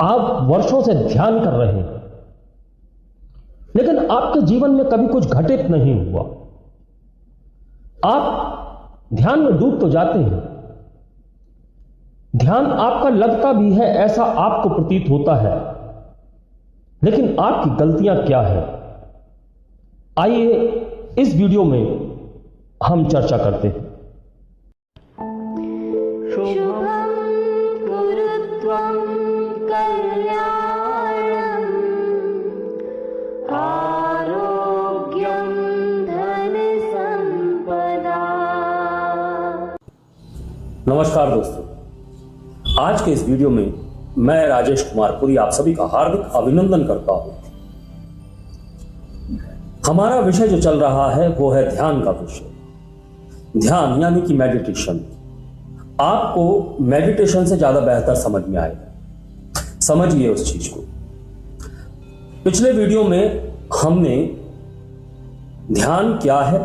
आप वर्षों से ध्यान कर रहे हैं, लेकिन आपके जीवन में कभी कुछ घटित नहीं हुआ। आप ध्यान में डूब तो जाते हैं, ध्यान आपका लगता भी है, ऐसा आपको प्रतीत होता है, लेकिन आपकी गलतियां क्या है? आइए इस वीडियो में हम चर्चा करते हैं। शुभं कुरुत्वं कल्याणं आरोग्यं धनसंपदा। नमस्कार दोस्तों, आज के इस वीडियो में मैं राजेश कुमार पुरी आप सभी का हार्दिक अभिनंदन करता हूं। हमारा विषय जो चल रहा है वो है ध्यान का विषय। ध्यान यानी कि मेडिटेशन। आपको मेडिटेशन से ज्यादा बेहतर समझ में आएगा, समझिए उस चीज को। पिछले वीडियो में हमने ध्यान क्या है,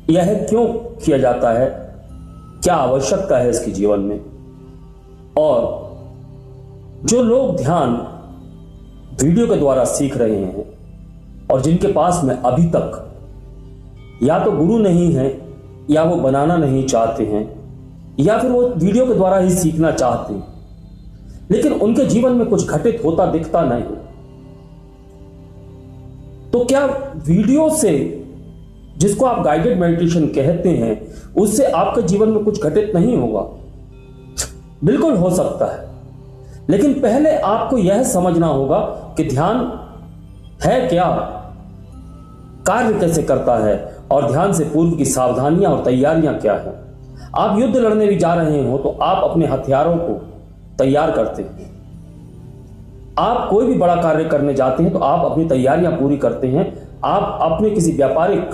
यह क्यों किया जाता है, क्या आवश्यकता है इसकी जीवन में, और जो लोग ध्यान वीडियो के द्वारा सीख रहे हैं और जिनके पास में अभी तक या तो गुरु नहीं है, या वो बनाना नहीं चाहते हैं, या फिर वो वीडियो के द्वारा ही सीखना चाहते हैं, लेकिन उनके जीवन में कुछ घटित होता दिखता नहीं, तो क्या वीडियो से, जिसको आप गाइडेड मेडिटेशन कहते हैं, उससे आपके जीवन में कुछ घटित नहीं होगा? बिल्कुल हो सकता है, लेकिन पहले आपको यह समझना होगा कि ध्यान है क्या, कार्य कैसे करता है, और ध्यान से पूर्व की सावधानियां और तैयारियां क्या हैं। आप युद्ध लड़ने भी जा रहे हो तो आप अपने हथियारों को तैयार करते हैं। आप कोई भी बड़ा कार्य करने जाते हैं तो आप अपनी तैयारियां पूरी करते हैं। आप अपने किसी व्यापारिक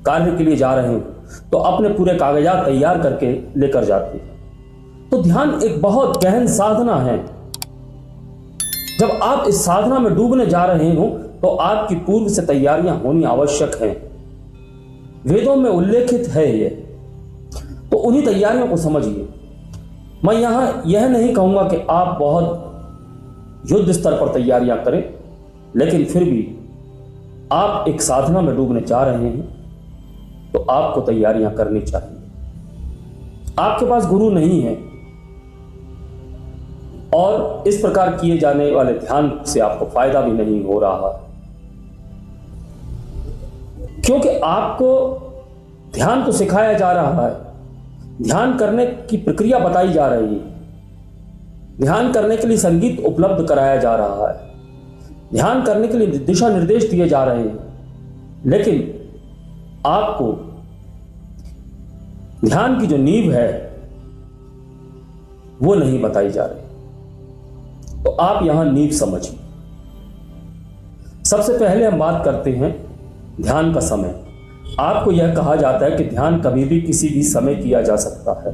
कार्य के लिए जा रहे हैं तो अपने पूरे कागजात तैयार करके लेकर जाते हैं। तो ध्यान एक बहुत गहन साधना है। जब आप इस साधना में डूबने जा रहे हो तो आपकी पूर्व से तैयारियां होनी आवश्यक हैं। वेदों में उल्लेखित है ये, तो उन्हीं तैयारियों को समझिए। मैं यहां यह नहीं कहूंगा कि आप बहुत युद्ध स्तर पर तैयारियां करें, लेकिन फिर भी आप एक साधना में डूबने जा रहे हैं तो आपको तैयारियां करनी चाहिए। आपके पास गुरु नहीं है और इस प्रकार किए जाने वाले ध्यान से आपको फायदा भी नहीं हो रहा है, क्योंकि आपको ध्यान तो सिखाया जा रहा है, ध्यान करने की प्रक्रिया बताई जा रही है, ध्यान करने के लिए संगीत उपलब्ध कराया जा रहा है, ध्यान करने के लिए दिशा निर्देश दिए जा रहे हैं, लेकिन आपको ध्यान की जो नींव है वो नहीं बताई जा रही। तो आप यहां नींव समझिए। सबसे पहले हम बात करते हैं ध्यान का समय। आपको यह कहा जाता है कि ध्यान कभी भी किसी भी समय किया जा सकता है।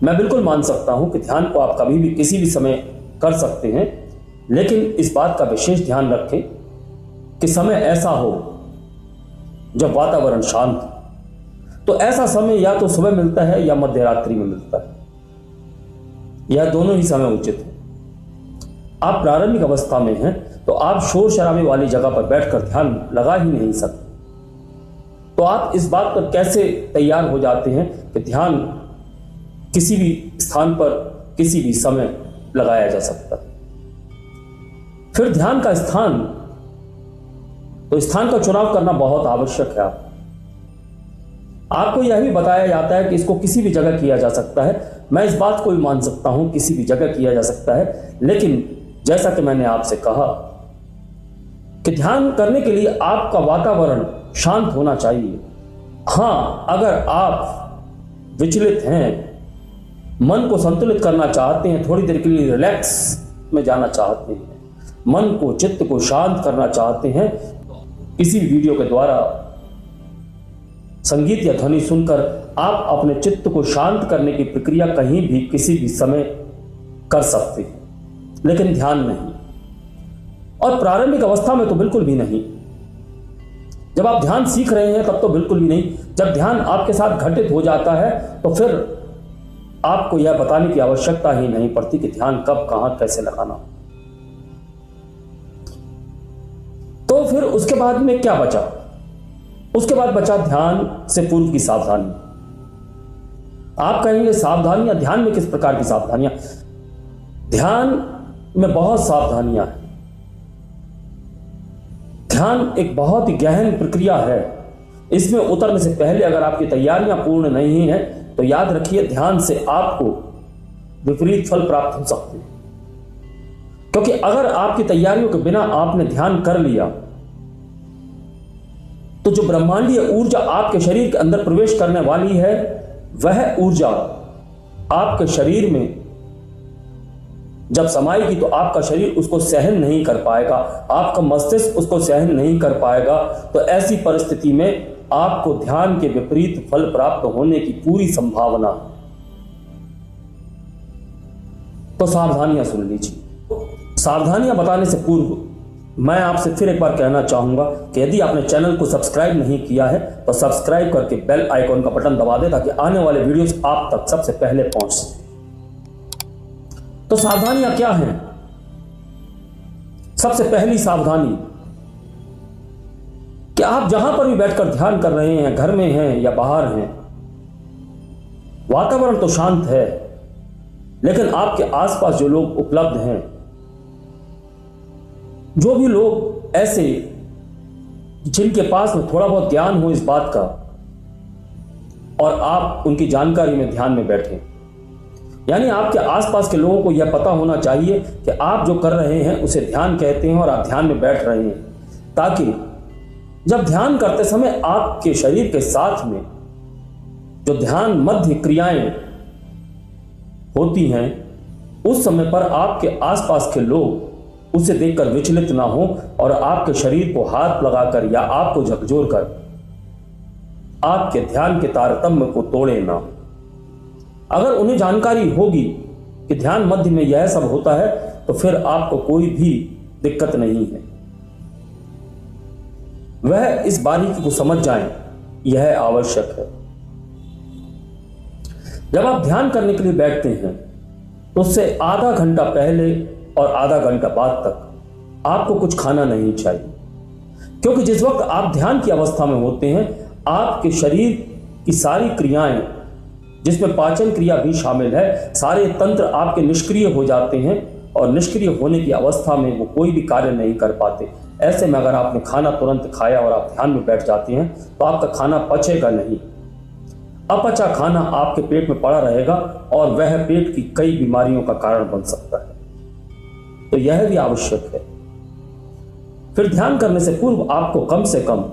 मैं बिल्कुल मान सकता हूं कि ध्यान को आप कभी भी किसी भी समय कर सकते हैं, लेकिन इस बात का विशेष ध्यान रखें कि समय ऐसा हो जब वातावरण शांत हो। तो ऐसा समय या तो सुबह मिलता है या मध्य रात्रि में मिलता है, यह दोनों ही समय उचित है। आप प्रारंभिक अवस्था में हैं तो आप शोर शराबे वाली जगह पर बैठकर ध्यान लगा ही नहीं सकते। तो आप इस बात पर कैसे तैयार हो जाते हैं कि ध्यान किसी भी स्थान पर किसी भी समय लगाया जा सकता है। फिर ध्यान का स्थान, तो स्थान का चुनाव करना बहुत आवश्यक है। आपको यह भी बताया जाता है कि इसको किसी भी जगह किया जा सकता है। मैं इस बात को भी मान सकता हूं, किसी भी जगह किया जा सकता है, लेकिन जैसा कि मैंने आपसे कहा कि ध्यान करने के लिए आपका वातावरण शांत होना चाहिए। हां, अगर आप विचलित हैं, मन को संतुलित करना चाहते हैं, थोड़ी देर के लिए रिलैक्स में जाना चाहते हैं, मन को, चित्त को शांत करना चाहते हैं, किसी वीडियो के द्वारा संगीत या ध्वनि सुनकर आप अपने चित्त को शांत करने की प्रक्रिया कहीं भी किसी भी समय कर सकते हैं, लेकिन ध्यान नहीं। और प्रारंभिक अवस्था में तो बिल्कुल भी नहीं। जब आप ध्यान सीख रहे हैं तब तो बिल्कुल भी नहीं। जब ध्यान आपके साथ घटित हो जाता है तो फिर आपको यह बताने की आवश्यकता ही नहीं पड़ती कि ध्यान कब, कहां, कैसे लगाना। तो फिर उसके बाद में क्या बचा? उसके बाद बचा ध्यान से पूर्व की सावधानी। आप कहेंगे सावधानियां, ध्यान में किस प्रकार की सावधानियां? ध्यान में बहुत सावधानियां हैं। ध्यान एक बहुत ही गहन प्रक्रिया है। इसमें उतरने से पहले अगर आपकी तैयारियां पूर्ण नहीं है तो याद रखिए ध्यान से आपको विपरीत फल प्राप्त हो सकते हैं। क्योंकि अगर आपकी तैयारियों के बिना आपने ध्यान कर लिया तो जो ब्रह्मांडीय ऊर्जा आपके शरीर के अंदर प्रवेश करने वाली है, वह ऊर्जा आपके शरीर में जब समाएगी तो आपका शरीर उसको सहन नहीं कर पाएगा, आपका मस्तिष्क उसको सहन नहीं कर पाएगा। तो ऐसी परिस्थिति में आपको ध्यान के विपरीत फल प्राप्त होने की पूरी संभावना। तो सावधानियां सुन लीजिए। सावधानियां बताने से पूर्व मैं आपसे फिर एक बार कहना चाहूंगा कि यदि आपने चैनल को सब्सक्राइब नहीं किया है तो सब्सक्राइब करके बेल आइकॉन का बटन दबा दें ताकि आने वाले वीडियोस आप तक सबसे पहले पहुंच सके। तो सावधानियां क्या हैं? सबसे पहली सावधानी कि आप जहां पर भी बैठकर ध्यान कर रहे हैं, घर में हैं या बाहर हैं, वातावरण तो शांत है, लेकिन आपके आसपास जो लोग उपलब्ध हैं, जो भी लोग ऐसे जिनके पास में थोड़ा बहुत ज्ञान हो इस बात का और आप उनकी जानकारी में ध्यान में बैठे, यानी आपके आसपास के लोगों को यह पता होना चाहिए कि आप जो कर रहे हैं उसे ध्यान कहते हैं और आप ध्यान में बैठ रहे हैं, ताकि जब ध्यान करते समय आपके शरीर के साथ में जो ध्यान मध्य क्रियाएं होती हैं उस समय पर आपके आसपास के लोग उसे देखकर विचलित ना हो और आपके शरीर को हाथ लगाकर या आपको झकझोर कर आपके ध्यान के तारतम्य को तोड़े ना। अगर उन्हें जानकारी होगी कि ध्यान मध्य में यह सब होता है तो फिर आपको कोई भी दिक्कत नहीं है। वह इस बारीकी को समझ जाएं, यह आवश्यक है। जब आप ध्यान करने के लिए बैठते हैं तो उससे आधा घंटा पहले और आधा घंटा बाद तक आपको कुछ खाना नहीं चाहिए, क्योंकि जिस वक्त आप ध्यान की अवस्था में होते हैं आपके शरीर की सारी क्रियाएं, जिसमें पाचन क्रिया भी शामिल है, सारे तंत्र आपके निष्क्रिय हो जाते हैं और निष्क्रिय होने की अवस्था में वो कोई भी कार्य नहीं कर पाते। ऐसे में अगर आपने खाना तुरंत खाया और आप ध्यान में बैठ जाते हैं तो आपका खाना पचेगा नहीं। अपचा खाना आपके पेट में पड़ा रहेगा और वह पेट की कई बीमारियों का कारण बन सकता है। तो यह भी आवश्यक है। फिर ध्यान करने से पूर्व आपको कम से कम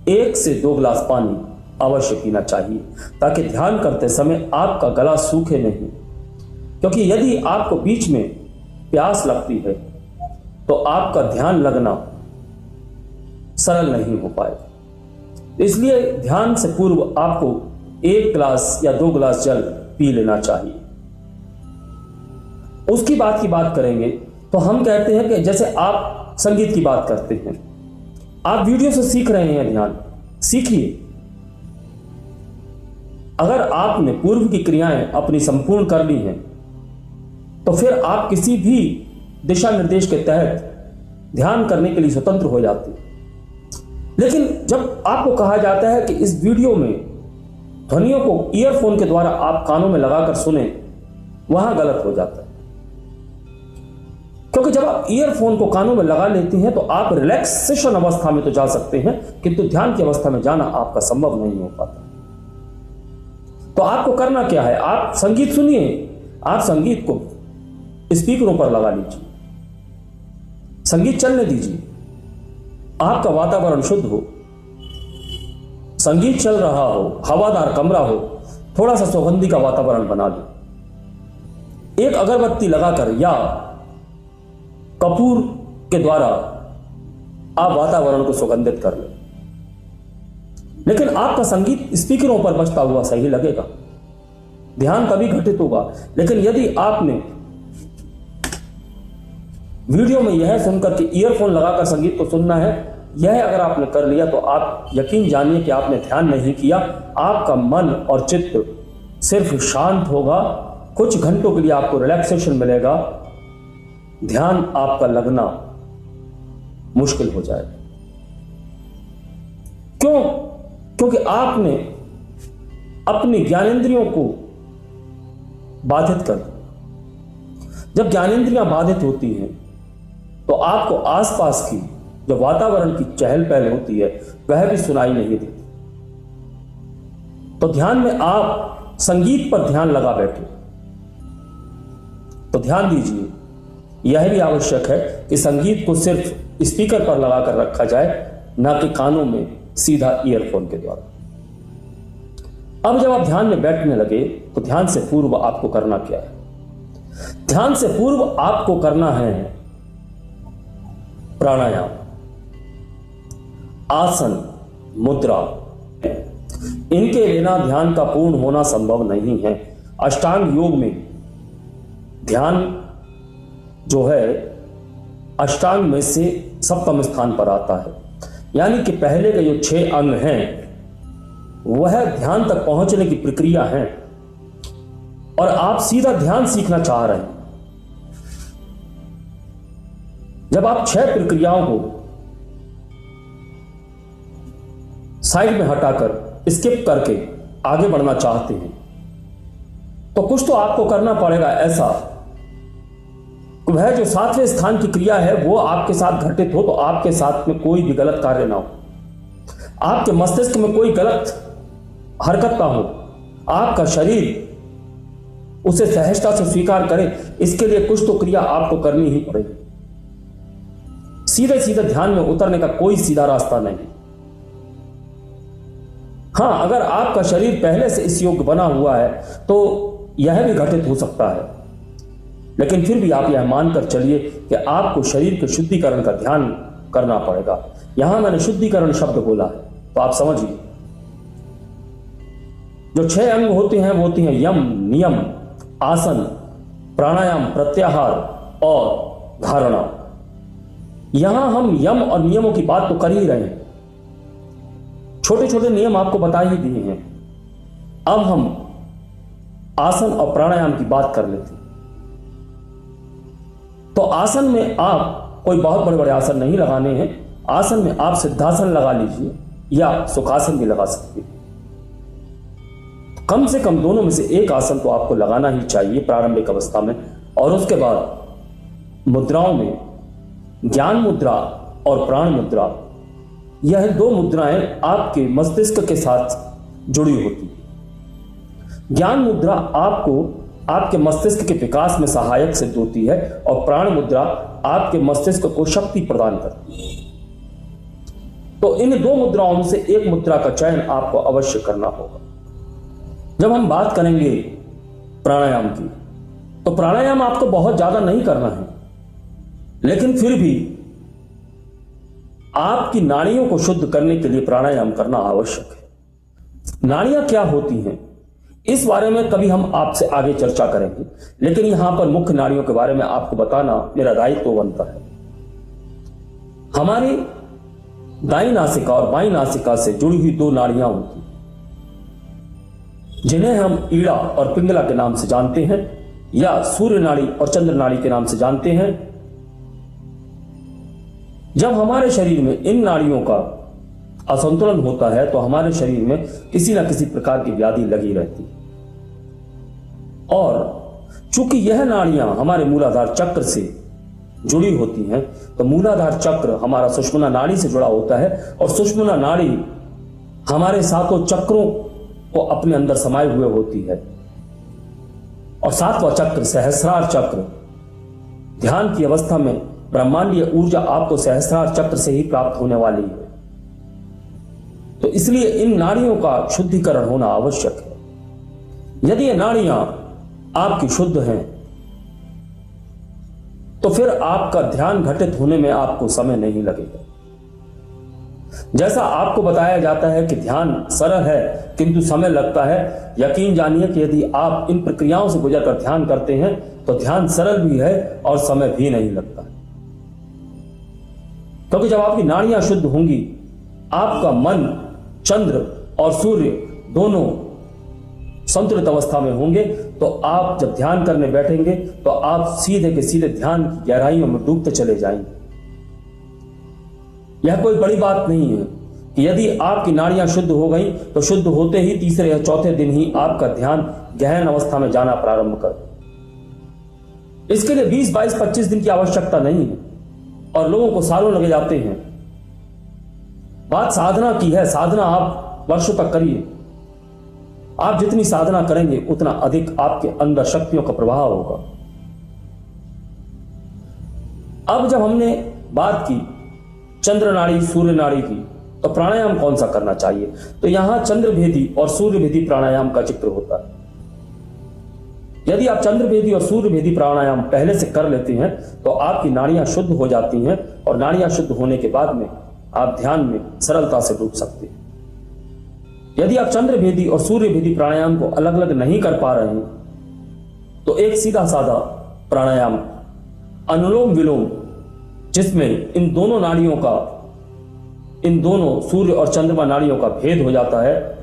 1 से 2 गिलास पानी अवश्य पीना चाहिए, ताकि ध्यान करते समय आपका गला सूखे नहीं। क्योंकि यदि आपको बीच में प्यास लगती है तो आपका ध्यान लगना सरल नहीं हो पाएगा। इसलिए ध्यान से पूर्व आपको 1 गिलास या 2 गिलास जल पी लेना चाहिए। उसकी बात की बात करेंगे तो हम कहते हैं कि जैसे आप संगीत की बात करते हैं, आप वीडियो से सीख रहे हैं, ध्यान सीखिए। अगर आपने पूर्व की क्रियाएं अपनी संपूर्ण कर ली हैं तो फिर आप किसी भी दिशा निर्देश के तहत ध्यान करने के लिए स्वतंत्र हो जाते हैं। लेकिन जब आपको कहा जाता है कि इस वीडियो में ध्वनियों को ईयरफोन के द्वारा आप कानों में लगाकर सुने, वहां गलत हो जाता है। क्योंकि जब आप ईयरफोन को कानों में लगा लेते हैं तो आप रिलैक्सेशन अवस्था में तो जा सकते हैं, किंतु ध्यान की अवस्था में जाना आपका संभव नहीं हो पाता। तो आपको करना क्या है? आप संगीत सुनिए, आप संगीत को स्पीकरों पर लगा लीजिए, संगीत चलने दीजिए, आपका वातावरण शुद्ध हो, संगीत चल रहा हो, हवादार कमरा हो, थोड़ा सा सुगंधी का वातावरण बना लें। एक अगरबत्ती लगाकर या कपूर के द्वारा आप वातावरण को सुगंधित कर लें। लेकिन आपका संगीत स्पीकरों पर बजता हुआ सही लगेगा, ध्यान तभी घटित होगा। लेकिन यदि आपने वीडियो में यह सुनकर के ईयरफोन लगाकर संगीत को सुनना है, यह अगर आपने कर लिया तो आप यकीन जानिए कि आपने ध्यान नहीं किया। आपका मन और चित्त सिर्फ शांत होगा, कुछ घंटों के लिए आपको रिलैक्सेशन मिलेगा, ध्यान आपका लगना मुश्किल हो जाएगा। क्यों? क्योंकि आपने अपनी ज्ञानेंद्रियों को बाधित कर दिया। जब ज्ञानेंद्रियां बाधित होती हैं तो आपको आसपास की जो वातावरण की चहल पहल होती है वह भी सुनाई नहीं देती। तो ध्यान में आप संगीत पर ध्यान लगा बैठे, तो ध्यान दीजिए, यह भी आवश्यक है कि संगीत को सिर्फ स्पीकर पर लगाकर रखा जाए, ना कि कानों में सीधा ईयरफोन के द्वारा। अब जब आप ध्यान में बैठने लगे तो ध्यान से पूर्व आपको करना क्या है? ध्यान से पूर्व आपको करना है प्राणायाम, आसन, मुद्रा। इनके बिना ध्यान का पूर्ण होना संभव नहीं है। अष्टांग योग में ध्यान जो है अष्टांग में से सप्तम स्थान पर आता है, यानी कि पहले के जो 6 अंग हैं वह ध्यान तक पहुंचने की प्रक्रिया है, और आप सीधा ध्यान सीखना चाह रहे हैं। जब आप 6 प्रक्रियाओं को साइड में हटाकर स्किप करके आगे बढ़ना चाहते हैं तो कुछ तो आपको करना पड़ेगा ऐसा, वह जो 7वें स्थान की क्रिया है वो आपके साथ घटित हो, तो आपके साथ में कोई भी गलत कार्य ना हो, आपके मस्तिष्क में कोई गलत हरकत ना हो, आपका शरीर उसे सहजता से स्वीकार करे। इसके लिए कुछ तो क्रिया आपको करनी ही पड़ेगी। सीधे सीधे ध्यान में उतरने का कोई सीधा रास्ता नहीं। हां, अगर आपका शरीर पहले से इस योग्य बना हुआ है तो यह भी घटित हो सकता है, लेकिन फिर भी आप यह मानकर चलिए कि आपको शरीर के शुद्धिकरण का ध्यान करना पड़ेगा। यहां मैंने शुद्धिकरण शब्द बोला है, तो आप समझिए जो 6 अंग होते हैं वो होती हैं यम, नियम, आसन, प्राणायाम, प्रत्याहार और धारणा। यहां हम यम और नियमों की बात तो कर ही रहे हैं, छोटे छोटे नियम आपको बता ही दिए हैं। अब हम आसन और प्राणायाम की बात कर लेते हैं। तो आसन में आप कोई बहुत बड़े बड़े आसन नहीं लगाने हैं। आसन में आप सिद्धासन लगा लीजिए या सुखासन भी लगा सकते हैं। कम से कम दोनों में से एक आसन तो आपको लगाना ही चाहिए प्रारंभिक अवस्था में, और उसके बाद मुद्राओं में ज्ञान मुद्रा और प्राण मुद्रा, यह 2 मुद्राएं आपके मस्तिष्क के साथ जुड़ी होती है। ज्ञान मुद्रा आपको आपके मस्तिष्क के विकास में सहायक सिद्ध होती है, और प्राण मुद्रा आपके मस्तिष्क को शक्ति प्रदान करती है। तो इन 2 मुद्राओं में से एक मुद्रा का चयन आपको अवश्य करना होगा। जब हम बात करेंगे प्राणायाम की, तो प्राणायाम आपको बहुत ज्यादा नहीं करना है, लेकिन फिर भी आपकी नाड़ियों को शुद्ध करने के लिए प्राणायाम करना आवश्यक है। नाड़ियां क्या होती हैं इस बारे में कभी हम आपसे आगे चर्चा करेंगे, लेकिन यहां पर मुख्य नाड़ियों के बारे में आपको बताना मेरा दायित्व बनता है। हमारी दाई नासिका और बाई नासिका से जुड़ी हुई 2 नाड़ियां होती हैं, जिन्हें हम ईड़ा और पिंगला के नाम से जानते हैं, या सूर्य नाड़ी और चंद्र नाड़ी के नाम से जानते हैं। जब हमारे शरीर में इन नाड़ियों का असंतुलन होता है तो हमारे शरीर में किसी ना किसी प्रकार की व्याधि लगी रहती है, और चूंकि यह नाड़ियां हमारे मूलाधार चक्र से जुड़ी होती हैं, तो मूलाधार चक्र हमारा सुषुम्ना नाड़ी से जुड़ा होता है, और सुषुम्ना नाड़ी हमारे 7 चक्रों को अपने अंदर समाये हुए होती है। और 7वां चक्र सहस्रार चक्र, ध्यान की अवस्था में ब्रह्मांडीय ऊर्जा आपको सहस्रार चक्र से ही प्राप्त होने वाली है। तो इसलिए इन नाड़ियों का शुद्धिकरण होना आवश्यक है। यदि ये नाड़ियां आपकी शुद्ध हैं तो फिर आपका ध्यान घटित होने में आपको समय नहीं लगेगा। जैसा आपको बताया जाता है कि ध्यान सरल है किंतु समय लगता है, यकीन जानिए कि यदि आप इन प्रक्रियाओं से गुजरकर ध्यान करते हैं तो ध्यान सरल भी है और समय भी नहीं लगता है। क्योंकि जब आपकी नाड़ियां शुद्ध होंगी, आपका मन चंद्र और सूर्य दोनों संतुलित अवस्था में होंगे तो आप जब ध्यान करने बैठेंगे तो आप सीधे के सीधे ध्यान की गहराइयों में डूबते चले जाएंगे। यह कोई बड़ी बात नहीं है कि यदि आपकी नाड़ियां शुद्ध हो गई तो शुद्ध होते ही तीसरे या चौथे दिन ही आपका ध्यान गहन अवस्था में जाना प्रारंभ कर। इसके लिए 20, 22, 25 दिन की आवश्यकता नहीं है और लोगों को सालों लगे जाते हैं। बात साधना की है, साधना आप वर्षों तक करिए। आप जितनी साधना करेंगे उतना अधिक आपके अंदर शक्तियों का प्रभाव होगा। अब जब हमने बात की चंद्र नाड़ी, सूर्य नाड़ी की, तो प्राणायाम कौन सा करना चाहिए? तो यहां चंद्रभेदी और सूर्यभेदी प्राणायाम का जिक्र होता है। यदि आप चंद्रभेदी और सूर्यभेदी प्राणायाम पहले से कर लेते हैं तो आपकी नाड़ियां शुद्ध हो जाती हैं और नाड़ियां शुद्ध होने के बाद में आप ध्यान में सरलता से डूब सकते हैं। यदि आप चंद्रभेदी और सूर्यभेदी प्राणायाम को अलग अलग नहीं कर पा रहे हैं तो एक सीधा साधा प्राणायाम अनुलोम विलोम, जिसमें इन दोनों नाड़ियों का, इन दोनों सूर्य और चंद्रमा नाड़ियों का भेद हो जाता है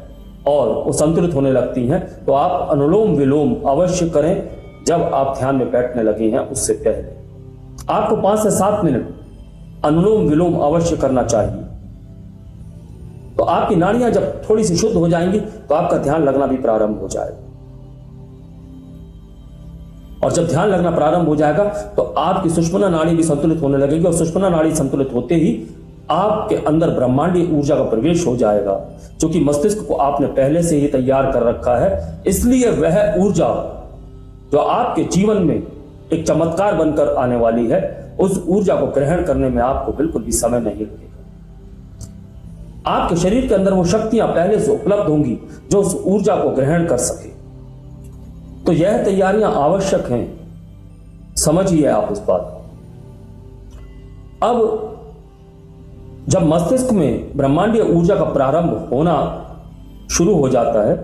और वो संतुलित होने लगती हैं, तो आप अनुलोम विलोम अवश्य करें जब आप ध्यान में बैठने लगे हैं। उससे पहले आपको 5 से 7 मिनट अनुलोम विलोम अवश्य करना चाहिए। तो आपकी नाड़ियां जब थोड़ी सी शुद्ध हो जाएंगी तो आपका ध्यान लगना भी प्रारंभ हो जाएगा। और जब ध्यान लगना प्रारंभ हो जाएगा तो आपकी सुषुम्ना नाड़ी भी संतुलित होने लगेगी और सुषुम्ना नाड़ी संतुलित होते ही आपके अंदर ब्रह्मांडीय ऊर्जा का प्रवेश हो जाएगा, क्योंकि मस्तिष्क को आपने पहले से ही तैयार कर रखा है। इसलिए वह ऊर्जा जो आपके जीवन में एक चमत्कार बनकर आने वाली है, उस ऊर्जा को ग्रहण करने में आपको बिल्कुल भी समय नहीं लगेगा। आपके शरीर के अंदर वो शक्तियां पहले से उपलब्ध होंगी जो उस ऊर्जा को ग्रहण कर सके। तो यह तैयारियां आवश्यक हैं, समझिए आप इस बात को। अब जब मस्तिष्क में ब्रह्मांडीय ऊर्जा का प्रारंभ होना शुरू हो जाता है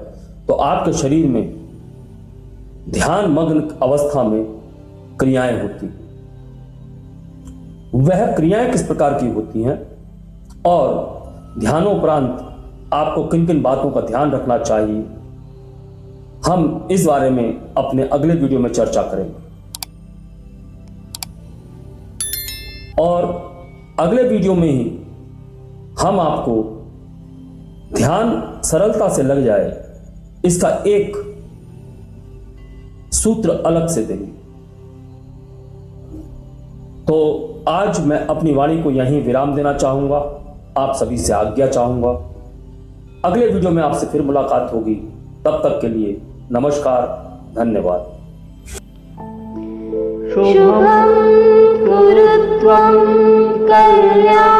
तो आपके शरीर में ध्यान मग्न अवस्था में क्रियाएं होती। वह क्रियाएं किस प्रकार की होती हैं और ध्यानोपरांत आपको किन किन बातों का ध्यान रखना चाहिए, हम इस बारे में अपने अगले वीडियो में चर्चा करेंगे। और अगले वीडियो में ही हम आपको ध्यान सरलता से लग जाए इसका एक सूत्र अलग से देंगे। तो आज मैं अपनी वाणी को यहीं विराम देना चाहूंगा, आप सभी से आज्ञा चाहूंगा। अगले वीडियो में आपसे फिर मुलाकात होगी, तब तक के लिए नमस्कार, धन्यवाद। शुभं कुरु त्वं कल्याणं